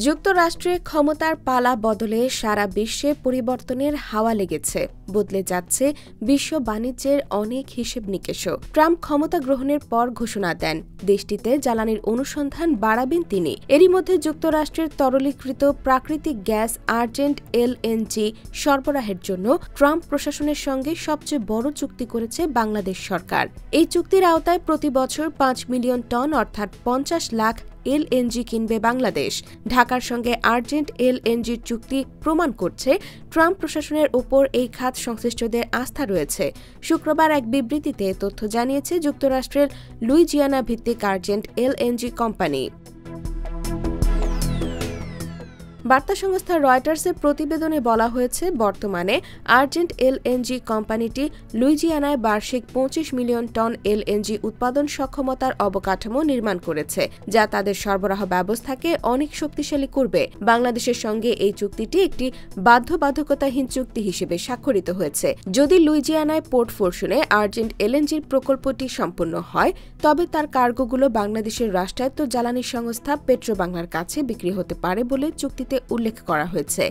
যুক্তরাষ্ট্রে ক্ষমতার পালা বদলে সারা বিশ্বে পরিবর্তনের হাওয়া লেগেছে। বদলে যাচ্ছে বিশ্ব বাণিজ্যের অনেক হিসেব নিকেশও। ট্রাম্প ক্ষমতা গ্রহণের পর ঘোষণা দেন দেশটিতে জ্বালানির অনুসন্ধান বাড়াবেন তিনি। এরই মধ্যে যুক্তরাষ্ট্রের তরলীকৃত প্রাকৃতিক গ্যাস আর্জেন্ট এলএনজি সরবরাহের জন্য ট্রাম্প প্রশাসনের সঙ্গে সবচেয়ে বড় চুক্তি করেছে বাংলাদেশ সরকার। এই চুক্তির আওতায় প্রতি বছর ৫ মিলিয়ন টন অর্থাৎ ৫০ লাখ এলএনজি কিনবে বাংলাদেশ। ঢাকার সঙ্গে আর্জেন্ট এলএনজির চুক্তি প্রমাণ করছে ট্রাম্প প্রশাসনের ওপর এই খাত সংশ্লিষ্টদের আস্থা রয়েছে। শুক্রবার এক বিবৃতিতে তথ্য জানিয়েছে যুক্তরাষ্ট্রের লুইজিয়ানা ভিত্তিক আর্জেন্ট এলএনজি কোম্পানি। বার্তা সংস্থা রয়টার্সের প্রতিবেদনে বলা হয়েছে, বর্তমানে আর্জেন্ট এলএনজি কোম্পানিটি লুইজিয়ানায় বার্ষিক ২৫ মিলিয়ন টন এলএনজি উৎপাদন সক্ষমতার অবকাঠামো নির্মাণ করেছে, যা তাদের সরবরাহ ব্যবস্থাকে অনেক শক্তিশালী করবে। বাংলাদেশের সঙ্গে এই চুক্তিটি একটি বাধ্যবাধকতাহীন চুক্তি হিসেবে স্বাক্ষরিত হয়েছে। যদি লুইজিয়ানায় পোর্ট ফরচুনে আর্জেন্ট এলএনজির প্রকল্পটি সম্পন্ন হয়, তবে তার কার্গোগুলো বাংলাদেশের রাষ্ট্রায়ত্ত জ্বালানি সংস্থা পেট্রোবাংলার কাছে বিক্রি হতে পারে বলে চুক্তিতে উল্লেখ করা হয়েছে।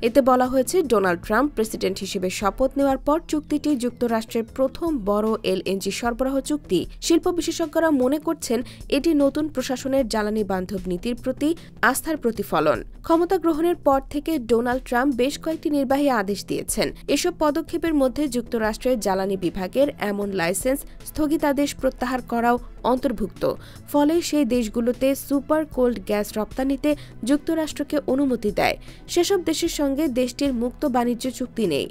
এতে বলা হয়েছে, ডোনাল্ড ট্রাম্প প্রেসিডেন্ট হিসেবে শপথ নেওয়ার পর চুক্তিটি যুক্তরাষ্ট্রের প্রথম বড় এলএনজি সরবরাহ চুক্তি। শিল্প বিশেষজ্ঞরা মনে করছেন, এটি নতুন প্রশাসনের জ্বালানি বান্ধব নীতির প্রতি আস্থার প্রতিফলন। ক্ষমতা গ্রহণের পর থেকে ডোনাল্ড ট্রাম্প বেশ কয়েকটি নির্বাহী আদেশ দিয়েছেন। এসব পদক্ষেপের মধ্যে যুক্তরাষ্ট্রের জ্বালানি বিভাগের এমন লাইসেন্স স্থগিতাদেশ প্রত্যাহার করাও অন্তর্ভুক্ত। ফলে সেই দেশগুলোতে সুপার কোল্ড গ্যাস রপ্তানিতে যুক্তরাষ্ট্রকে অনুমতি দেয়। সেসব দেশের সঙ্গে দেশটির মুক্ত বাণিজ্য চুক্তি নেই।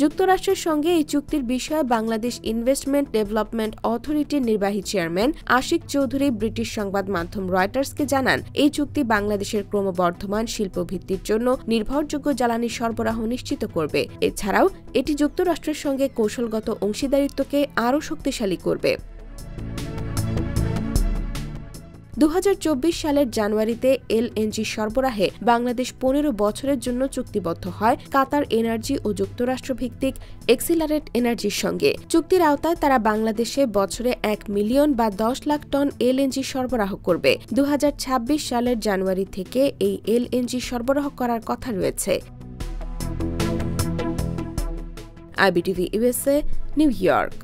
যুক্তরাষ্ট্রের সঙ্গে এই চুক্তির বিষয়ে বাংলাদেশ ইনভেস্টমেন্ট ডেভেলপমেন্ট অথরিটির নির্বাহী চেয়ারম্যান আশিক চৌধুরী ব্রিটিশ সংবাদ মাধ্যম রয়টার্সকে জানান, এই চুক্তি বাংলাদেশের ক্রমবর্ধমান শিল্প ভিত্তির জন্য নির্ভরযোগ্য জ্বালানি সরবরাহ নিশ্চিত করবে। এছাড়াও এটি যুক্তরাষ্ট্রের সঙ্গে কৌশলগত অংশীদারিত্বকে আরও শক্তিশালী করবে। ২০২৪ সালের জানুয়ারিতে এলএনজি সরবরাহে বাংলাদেশ ১৫ বছরের জন্য চুক্তিবদ্ধ হয় কাতার এনার্জি ও যুক্তরাষ্ট্র ভিত্তিক এক্সিলারেট এনার্জির সঙ্গে। চুক্তির আওতায় তারা বাংলাদেশে বছরে ১ মিলিয়ন বা ১০ লাখ টন এলএনজি সরবরাহ করবে। ২০২৬ সালের জানুয়ারি থেকে এই এলএনজি সরবরাহ করার কথা রয়েছে। IBTV USA, new York.